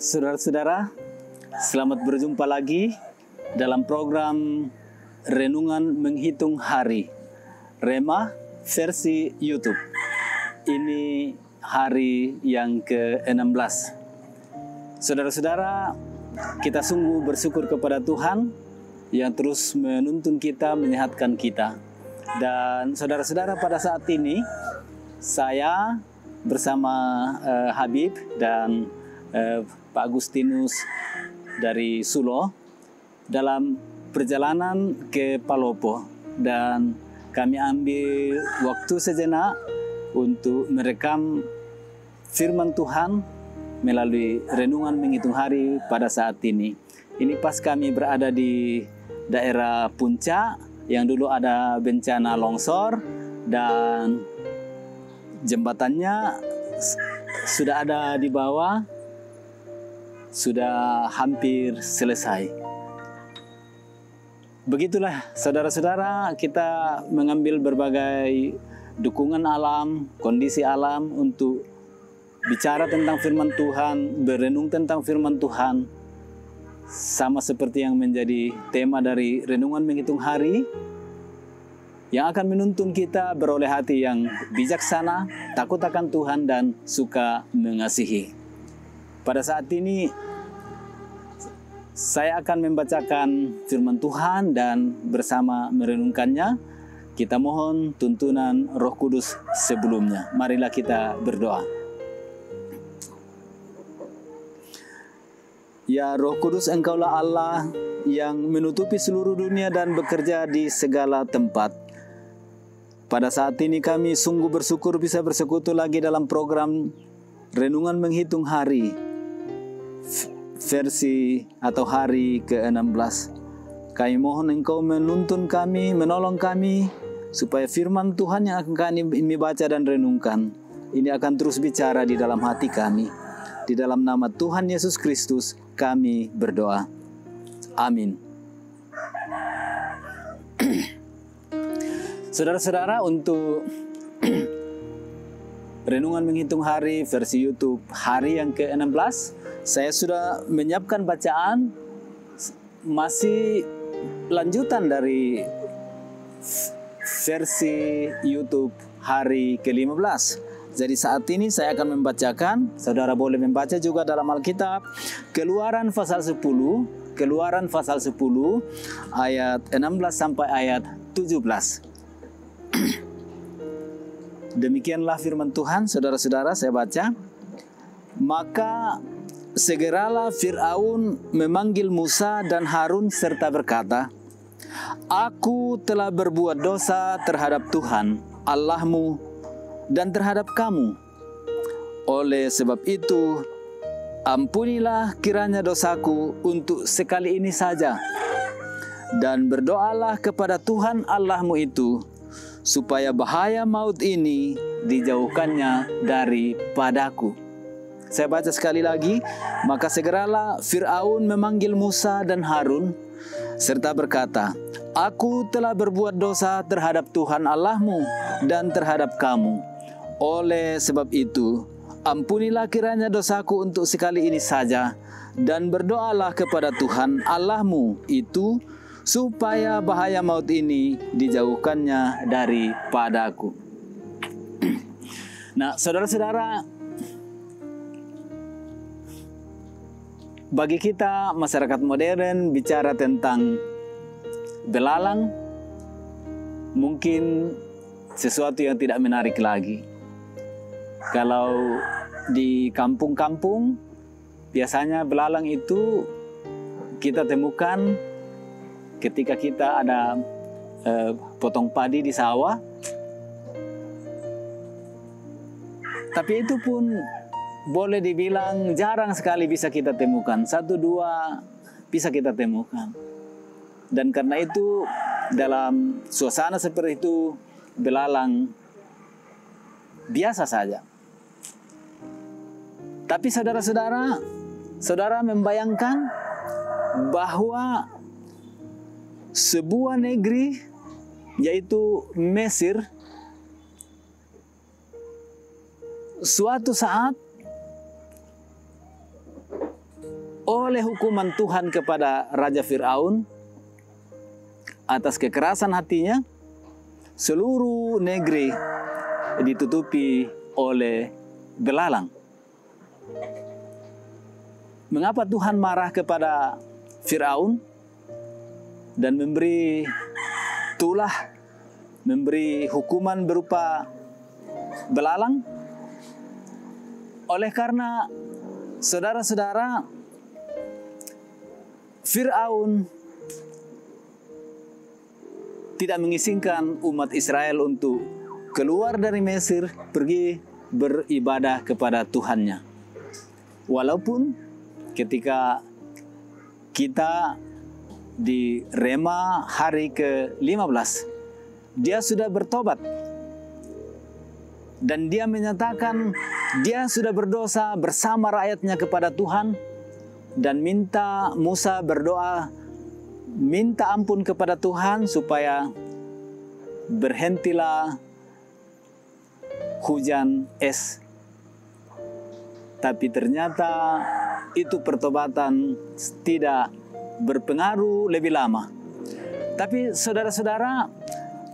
Saudara-saudara, selamat berjumpa lagi dalam program Renungan Menghitung Hari, Rema versi YouTube. Ini hari yang ke-16. Saudara-saudara, kita sungguh bersyukur kepada Tuhan yang terus menuntun kita, menyehatkan kita. Dan saudara-saudara, pada saat ini saya bersama Habib dan Pak Agustinus dari Sulo dalam perjalanan ke Palopo, dan kami ambil waktu sejenak untuk merekam firman Tuhan melalui renungan menghitung hari pada saat ini. Ini pas kami berada di daerah Puncak yang dulu ada bencana longsor, dan jembatannya sudah ada di bawah, sudah hampir selesai. Begitulah saudara-saudara, kita mengambil berbagai dukungan alam, kondisi alam untuk bicara tentang firman Tuhan, berenung tentang firman Tuhan, sama seperti yang menjadi tema dari renungan menghitung hari, yang akan menuntun kita beroleh hati yang bijaksana, takut akan Tuhan, dan suka mengasihi. Pada saat ini, saya akan membacakan firman Tuhan dan bersama merenungkannya, kita mohon tuntunan Roh Kudus sebelumnya. Marilah kita berdoa. Ya Roh Kudus, Engkaulah Allah yang menutupi seluruh dunia dan bekerja di segala tempat. Pada saat ini kami sungguh bersyukur bisa bersekutu lagi dalam program Renungan Menghitung Hari, versi atau hari ke-16. Kami mohon Engkau menuntun kami, menolong kami, supaya firman Tuhan yang akan kami baca dan renungkan, ini akan terus bicara di dalam hati kami. Di dalam nama Tuhan Yesus Kristus kami berdoa. Amin. Saudara-saudara, untuk Renungan Menghitung Hari versi YouTube hari yang ke-16, saya sudah menyiapkan bacaan masih lanjutan dari versi YouTube hari ke-15. Jadi saat ini saya akan membacakan, saudara boleh membaca juga dalam Alkitab, Keluaran pasal 10, Keluaran pasal 10 ayat 16 sampai ayat 17. Demikianlah firman Tuhan, saudara-saudara, saya baca. Maka segeralah Fir'aun memanggil Musa dan Harun serta berkata, Aku telah berbuat dosa terhadap Tuhan Allahmu dan terhadap kamu. Oleh sebab itu, ampunilah kiranya dosaku untuk sekali ini saja, dan berdoalah kepada Tuhan Allahmu itu, supaya bahaya maut ini dijauhkannya daripadaku. Saya baca sekali lagi. Maka segeralah Fir'aun memanggil Musa dan Harun serta berkata, Aku telah berbuat dosa terhadap Tuhan Allahmu dan terhadap kamu. Oleh sebab itu, ampunilah kiranya dosaku untuk sekali ini saja, dan berdoalah kepada Tuhan Allahmu itu, supaya bahaya maut ini dijauhkannya daripadaku. Nah, saudara-saudara, bagi kita masyarakat modern bicara tentang belalang mungkin sesuatu yang tidak menarik lagi. Kalau di kampung-kampung biasanya belalang itu kita temukan ketika kita ada potong padi di sawah. Tapi itu pun boleh dibilang jarang sekali bisa kita temukan. 1-2 bisa kita temukan. Dan karena itu dalam suasana seperti itu belalang biasa saja. Tapi saudara-saudara, saudara membayangkan bahwa sebuah negeri yaitu Mesir suatu saat oleh hukuman Tuhan kepada Raja Fir'aun atas kekerasan hatinya, seluruh negeri ditutupi oleh belalang. Mengapa Tuhan marah kepada Fir'aun dan memberi tulah, memberi hukuman berupa belalang? Oleh karena, saudara-saudara, Fir'aun tidak mengizinkan umat Israel untuk keluar dari Mesir, pergi beribadah kepada Tuhannya. Walaupun ketika kita di Rema hari ke-15, dia sudah bertobat. Dan dia menyatakan dia sudah berdosa bersama rakyatnya kepada Tuhan. Dan minta Musa berdoa, minta ampun kepada Tuhan supaya berhentilah hujan es. Tapi ternyata itu pertobatan tidak berpengaruh lebih lama. Tapi saudara-saudara,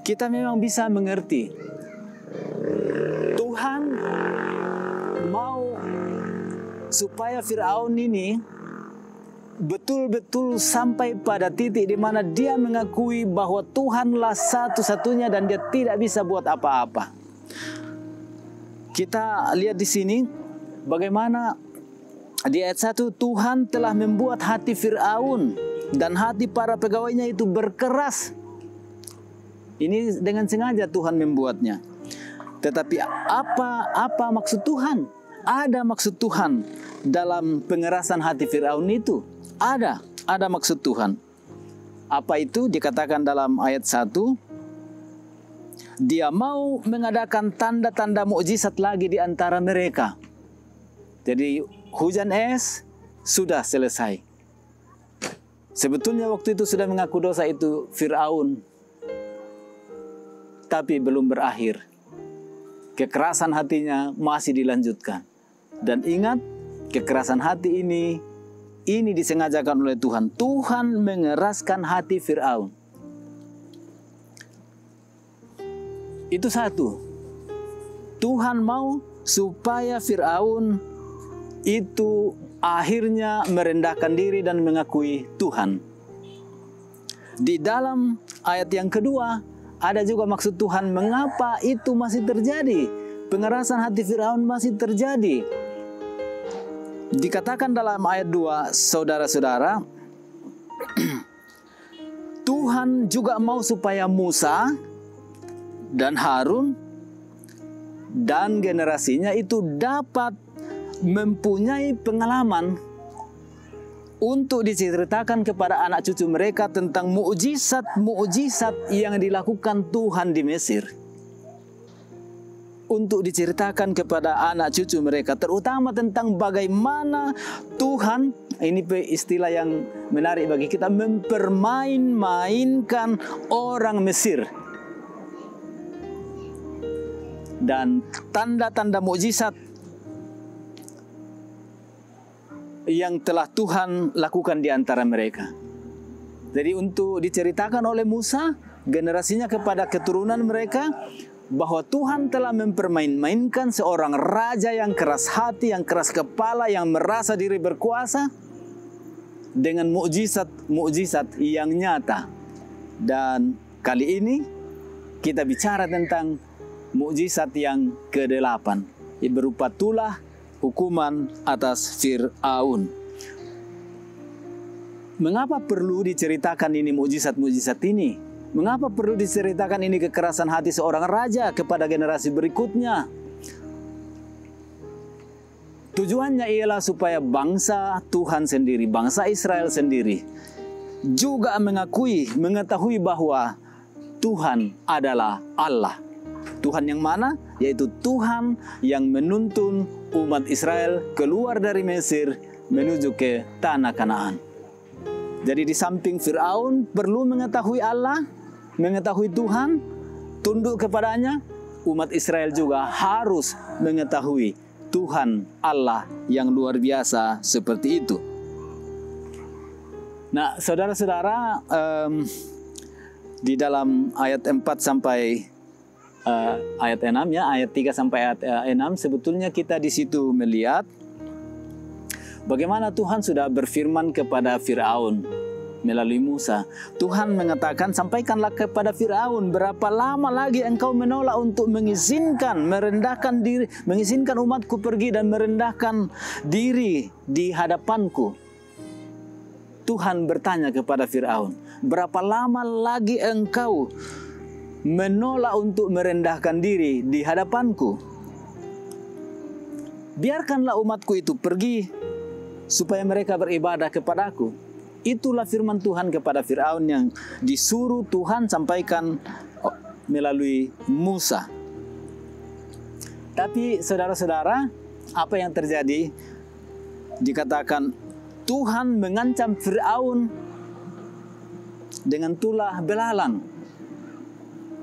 kita memang bisa mengerti. Tuhan mau supaya Fir'aun ini betul-betul sampai pada titik di mana dia mengakui bahwa Tuhanlah satu-satunya dan dia tidak bisa buat apa-apa. Kita lihat di sini bagaimana di ayat 1, Tuhan telah membuat hati Fir'aun dan hati para pegawainya itu berkeras. Ini dengan sengaja Tuhan membuatnya. Tetapi apa maksud Tuhan? Ada maksud Tuhan dalam pengerasan hati Fir'aun itu. Ada maksud Tuhan. Apa itu? Dikatakan dalam ayat 1. Dia mau mengadakan tanda-tanda mukjizat lagi di antara mereka. Jadi hujan es sudah selesai. Sebetulnya waktu itu sudah mengaku dosa itu Fir'aun. Tapi belum berakhir. Kekerasan hatinya masih dilanjutkan. Dan ingat, kekerasan hati ini disengajakan oleh Tuhan. Tuhan mengeraskan hati Fir'aun. Itu satu. Tuhan mau supaya Fir'aun itu akhirnya merendahkan diri dan mengakui Tuhan. Di dalam ayat yang kedua, ada juga maksud Tuhan mengapa itu masih terjadi. Pengerasan hati Fir'aun masih terjadi. Dikatakan dalam ayat 2, saudara-saudara, Tuhan juga mau supaya Musa dan Harun dan generasinya itu dapat mempunyai pengalaman untuk diceritakan kepada anak cucu mereka tentang mukjizat-mukjizat yang dilakukan Tuhan di Mesir. Untuk diceritakan kepada anak cucu mereka, terutama tentang bagaimana Tuhan, ini istilah yang menarik bagi kita, mempermain-mainkan orang Mesir. Dan tanda-tanda mukjizat yang telah Tuhan lakukan di antara mereka. Jadi untuk diceritakan oleh Musa, generasinya kepada keturunan mereka, bahwa Tuhan telah mempermain-mainkan seorang raja yang keras hati, yang keras kepala, yang merasa diri berkuasa, dengan mukjizat-mukjizat yang nyata. Dan kali ini kita bicara tentang mukjizat yang ke-8, berupa tulah hukuman atas Fir'aun. Mengapa perlu diceritakan ini mukjizat-mukjizat ini? Mengapa perlu diceritakan ini kekerasan hati seorang raja kepada generasi berikutnya? Tujuannya ialah supaya bangsa Tuhan sendiri, bangsa Israel sendiri, juga mengetahui bahwa Tuhan adalah Allah. Tuhan yang mana? Yaitu Tuhan yang menuntun umat Israel keluar dari Mesir menuju ke tanah Kanaan. Jadi di samping Fir'aun perlu mengetahui Allah, mengetahui Tuhan, tunduk kepadanya, umat Israel juga harus mengetahui Tuhan Allah yang luar biasa seperti itu. Nah, saudara-saudara, di dalam ayat 4 sampai ayat 6 ya, ayat 3 sampai ayat 6, sebetulnya kita di situ melihat bagaimana Tuhan sudah berfirman kepada Firaun melalui Musa. Tuhan mengatakan, sampaikanlah kepada Firaun, berapa lama lagi engkau menolak untuk merendahkan diri, mengizinkan umatku pergi dan merendahkan diri di hadapanku. Tuhan bertanya kepada Firaun, berapa lama lagi engkau menolak untuk merendahkan diri di hadapanku? Biarkanlah umatku itu pergi supaya mereka beribadah kepadaku. Itulah firman Tuhan kepada Firaun yang disuruh Tuhan sampaikan melalui Musa. Tapi saudara-saudara, apa yang terjadi? Dikatakan Tuhan mengancam Firaun dengan tulah belalang.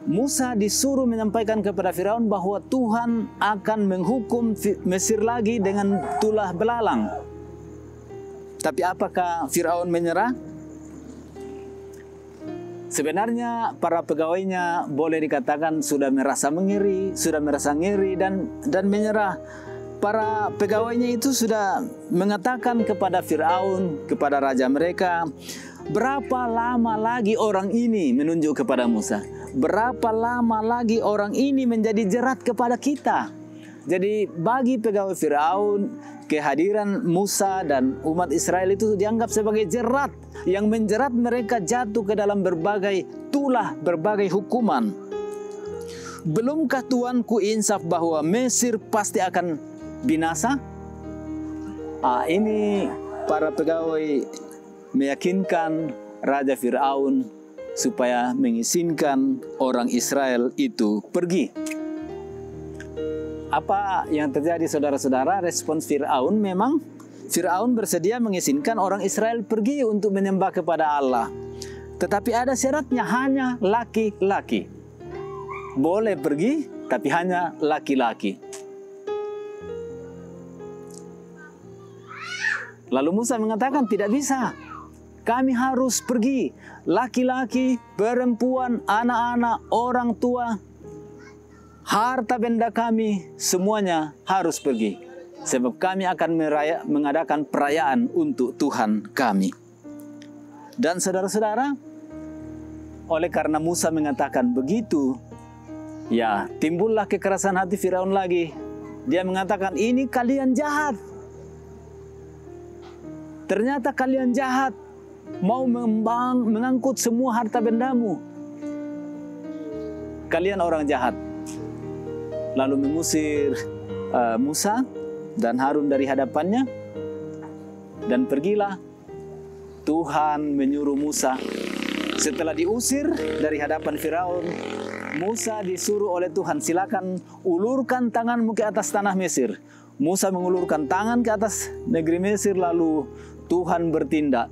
Musa disuruh menyampaikan kepada Firaun bahwa Tuhan akan menghukum Mesir lagi dengan tulah belalang. Tapi apakah Firaun menyerah? Sebenarnya para pegawainya boleh dikatakan sudah merasa ngeri dan menyerah. Para pegawainya itu sudah mengatakan kepada Firaun, kepada raja mereka, berapa lama lagi orang ini, menunjuk kepada Musa, berapa lama lagi orang ini menjadi jerat kepada kita? Jadi bagi pegawai Firaun, kehadiran Musa dan umat Israel itu dianggap sebagai jerat yang menjerat mereka jatuh ke dalam berbagai tulah, berbagai hukuman. Belumkah Tuanku insaf bahwa Mesir pasti akan binasa? Ini para pegawai meyakinkan Raja Firaun supaya mengizinkan orang Israel itu pergi. Apa yang terjadi saudara-saudara? Respons Firaun, memang Firaun bersedia mengizinkan orang Israel pergi untuk menyembah kepada Allah. Tetapi ada syaratnya, hanya laki-laki. Boleh pergi, tapi hanya laki-laki. Lalu Musa mengatakan, tidak bisa. Kami harus pergi. Laki-laki, perempuan, anak-anak, orang tua, harta benda kami semuanya harus pergi. Sebab kami akan mengadakan perayaan untuk Tuhan kami. Dan saudara-saudara, oleh karena Musa mengatakan begitu, ya timbullah kekerasan hati Firaun lagi. Dia mengatakan, ini kalian jahat. Ternyata kalian jahat. Mau mengangkut semua harta bendamu. Kalian orang jahat. Lalu mengusir Musa dan Harun dari hadapannya. Dan pergilah. Tuhan menyuruh Musa. Setelah diusir dari hadapan Firaun, Musa disuruh oleh Tuhan, silakan ulurkan tanganmu ke atas tanah Mesir. Musa mengulurkan tangan ke atas negeri Mesir, lalu Tuhan bertindak.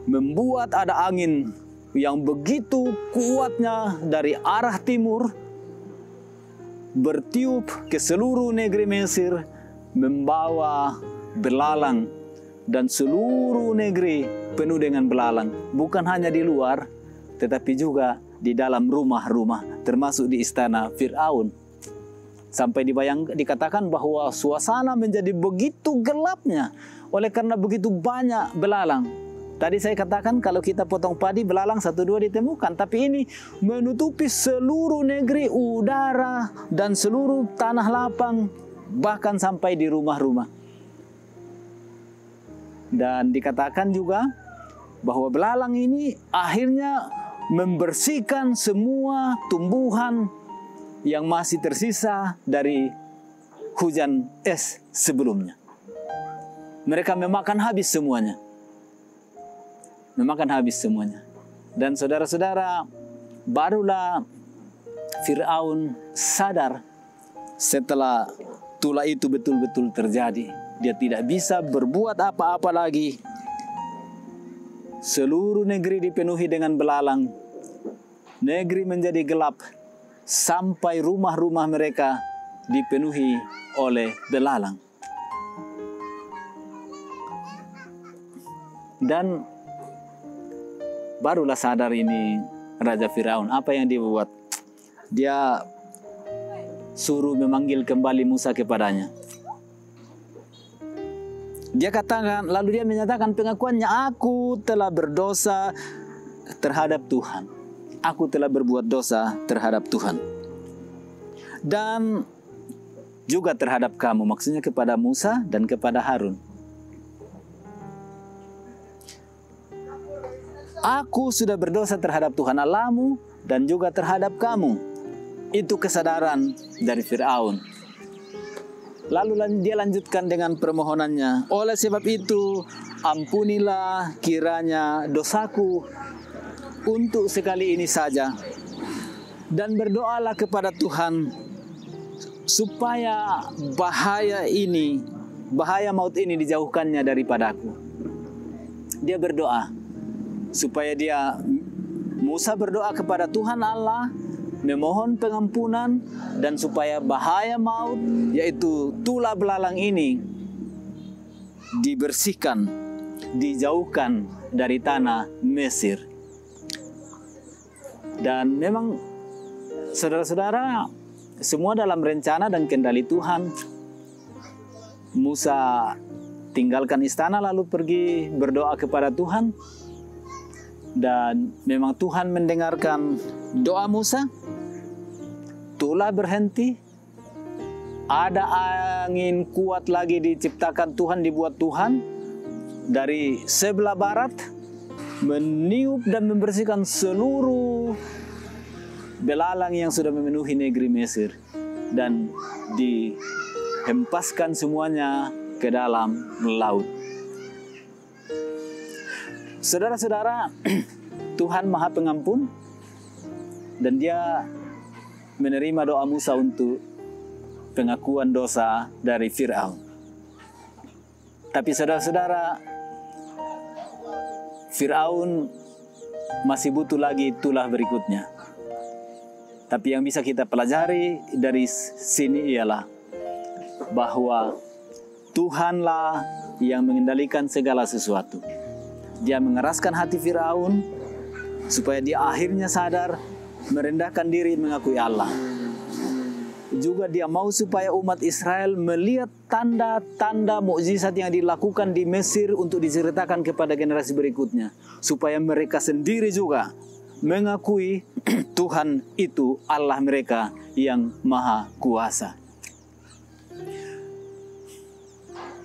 Membuat ada angin yang begitu kuatnya dari arah timur, bertiup ke seluruh negeri Mesir, membawa belalang, dan seluruh negeri penuh dengan belalang. Bukan hanya di luar, tetapi juga di dalam rumah-rumah, termasuk di istana Firaun. Sampai dikatakan bahwa suasana menjadi begitu gelapnya oleh karena begitu banyak belalang. Tadi saya katakan kalau kita potong padi, belalang 1-2 ditemukan. Tapi ini menutupi seluruh negeri, udara, dan seluruh tanah lapang, bahkan sampai di rumah-rumah. Dan dikatakan juga bahwa belalang ini akhirnya membersihkan semua tumbuhan yang masih tersisa dari hujan es sebelumnya. Mereka memakan habis semuanya. Dan saudara-saudara, barulah Firaun sadar setelah tulah itu betul-betul terjadi. Dia tidak bisa berbuat apa-apa lagi. Seluruh negeri dipenuhi dengan belalang. Negeri menjadi gelap sampai rumah-rumah mereka dipenuhi oleh belalang. Dan barulah sadar ini Raja Firaun apa yang dia buat. Dia suruh memanggil kembali Musa kepadanya. Dia katakan, lalu dia menyatakan pengakuannya, aku telah berdosa terhadap Tuhan. Aku telah berbuat dosa terhadap Tuhan. Dan juga terhadap kamu, maksudnya kepada Musa dan kepada Harun. Aku sudah berdosa terhadap Tuhan Allahmu dan juga terhadap kamu. Itu kesadaran dari Firaun. Lalu dia lanjutkan dengan permohonannya. Oleh sebab itu, ampunilah kiranya dosaku untuk sekali ini saja. Dan berdoalah kepada Tuhan supaya bahaya maut ini dijauhkannya daripadaku. Dia berdoa supaya Musa berdoa kepada Tuhan Allah, memohon pengampunan, dan supaya bahaya maut, yaitu tulah belalang ini, dibersihkan, dijauhkan dari tanah Mesir. Dan memang saudara-saudara, semua dalam rencana dan kendali Tuhan. Musa tinggalkan istana lalu pergi berdoa kepada Tuhan. Dan memang Tuhan mendengarkan doa Musa. Tulah berhenti. Ada angin kuat lagi diciptakan Tuhan, dibuat Tuhan dari sebelah barat, meniup dan membersihkan seluruh belalang yang sudah memenuhi negeri Mesir, dan dihempaskan semuanya ke dalam laut. Saudara-saudara, Tuhan Maha Pengampun, dan Dia menerima doa Musa untuk pengakuan dosa dari Firaun. Tapi saudara-saudara, Firaun masih butuh lagi tulah berikutnya. Tapi yang bisa kita pelajari dari sini ialah bahwa Tuhanlah yang mengendalikan segala sesuatu. Dia mengeraskan hati Firaun supaya dia akhirnya sadar, merendahkan diri, mengakui Allah. Juga dia mau supaya umat Israel melihat tanda-tanda mukjizat yang dilakukan di Mesir untuk diceritakan kepada generasi berikutnya, supaya mereka sendiri juga mengakui Tuhan itu Allah mereka yang Maha Kuasa.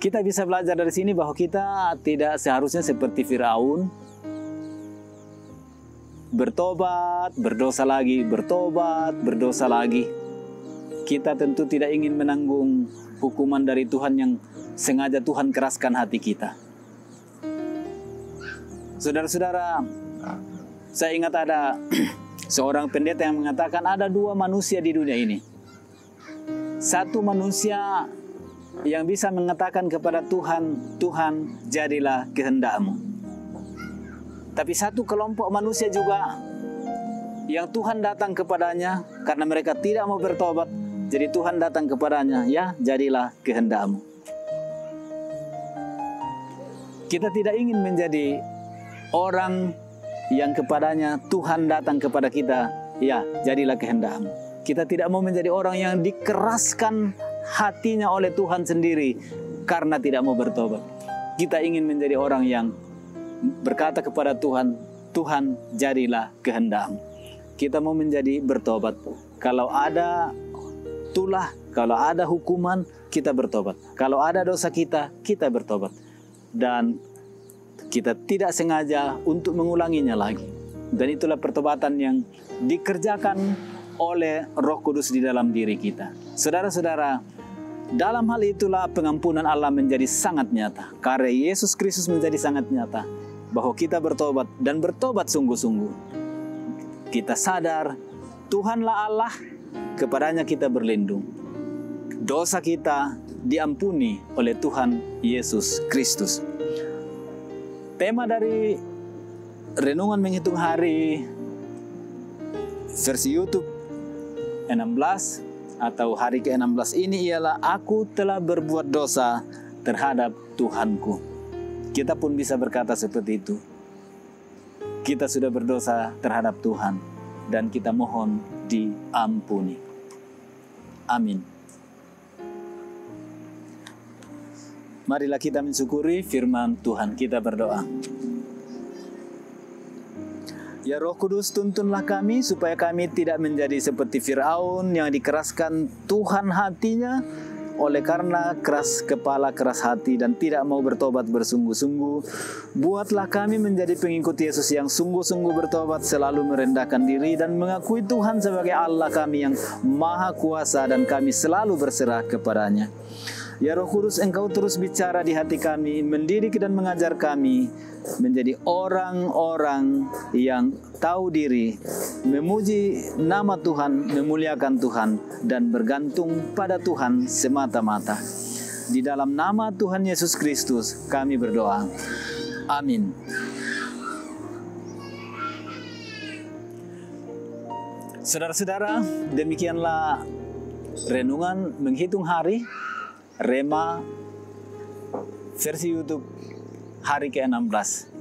Kita bisa belajar dari sini bahwa kita tidak seharusnya seperti Firaun, bertobat, berdosa lagi, bertobat, berdosa lagi. Kita tentu tidak ingin menanggung hukuman dari Tuhan yang sengaja Tuhan keraskan hati kita. Saudara-saudara, saya ingat ada seorang pendeta yang mengatakan ada dua manusia di dunia ini. Satu manusia yang bisa mengatakan kepada Tuhan, Tuhan jadilah kehendak-Mu. Tapi satu kelompok manusia juga yang Tuhan datang kepadanya karena mereka tidak mau bertobat. Jadi Tuhan datang kepadanya, ya jadilah kehendak-Mu. Kita tidak ingin menjadi orang yang kepadanya Tuhan datang kepada kita, ya jadilah kehendak-Mu. Kita tidak mau menjadi orang yang dikeraskan hatinya oleh Tuhan sendiri karena tidak mau bertobat. Kita ingin menjadi orang yang berkata kepada Tuhan, Tuhan jadilah kehendak-Mu. Kita mau menjadi bertobat. Kalau ada tulah, kalau ada hukuman, kita bertobat. Kalau ada dosa kita bertobat. Dan kita tidak sengaja untuk mengulanginya lagi. Dan itulah pertobatan yang dikerjakan oleh Roh Kudus di dalam diri kita. Saudara-saudara, dalam hal itulah pengampunan Allah menjadi sangat nyata. Karya Yesus Kristus menjadi sangat nyata. Bahwa kita bertobat dan bertobat sungguh-sungguh. Kita sadar Tuhanlah Allah, kepadanya kita berlindung. Dosa kita diampuni oleh Tuhan Yesus Kristus. Tema dari Renungan Menghitung Hari versi YouTube 16 atau hari ke-16 ini ialah Aku telah berbuat dosa terhadap Tuhanku. kita pun bisa berkata seperti itu. Kita sudah berdosa terhadap Tuhan dan kita mohon diampuni. Amin. Marilah kita mensyukuri firman Tuhan. Kita berdoa. Ya Roh Kudus, tuntunlah kami supaya kami tidak menjadi seperti Firaun yang dikeraskan Tuhan hatinya oleh karena keras kepala, keras hati dan tidak mau bertobat bersungguh-sungguh. Buatlah kami menjadi pengikut Yesus yang sungguh-sungguh bertobat, selalu merendahkan diri dan mengakui Tuhan sebagai Allah kami yang Maha Kuasa dan kami selalu berserah kepadanya. Ya Roh Kudus, Engkau terus bicara di hati kami, mendidik dan mengajar kami menjadi orang-orang yang tahu diri, memuji nama Tuhan, memuliakan Tuhan, dan bergantung pada Tuhan semata-mata. Di dalam nama Tuhan Yesus Kristus kami berdoa. Amin. Saudara-saudara, demikianlah renungan menghitung hari Rema versi YouTube hari ke-16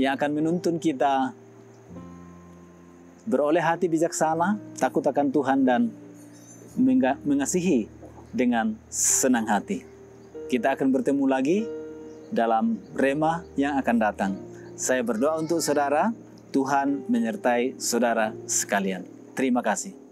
yang akan menuntun kita beroleh hati bijaksana, takut akan Tuhan dan mengasihi dengan senang hati. Kita akan bertemu lagi dalam Rema yang akan datang. Saya berdoa untuk saudara, Tuhan menyertai saudara sekalian. Terima kasih.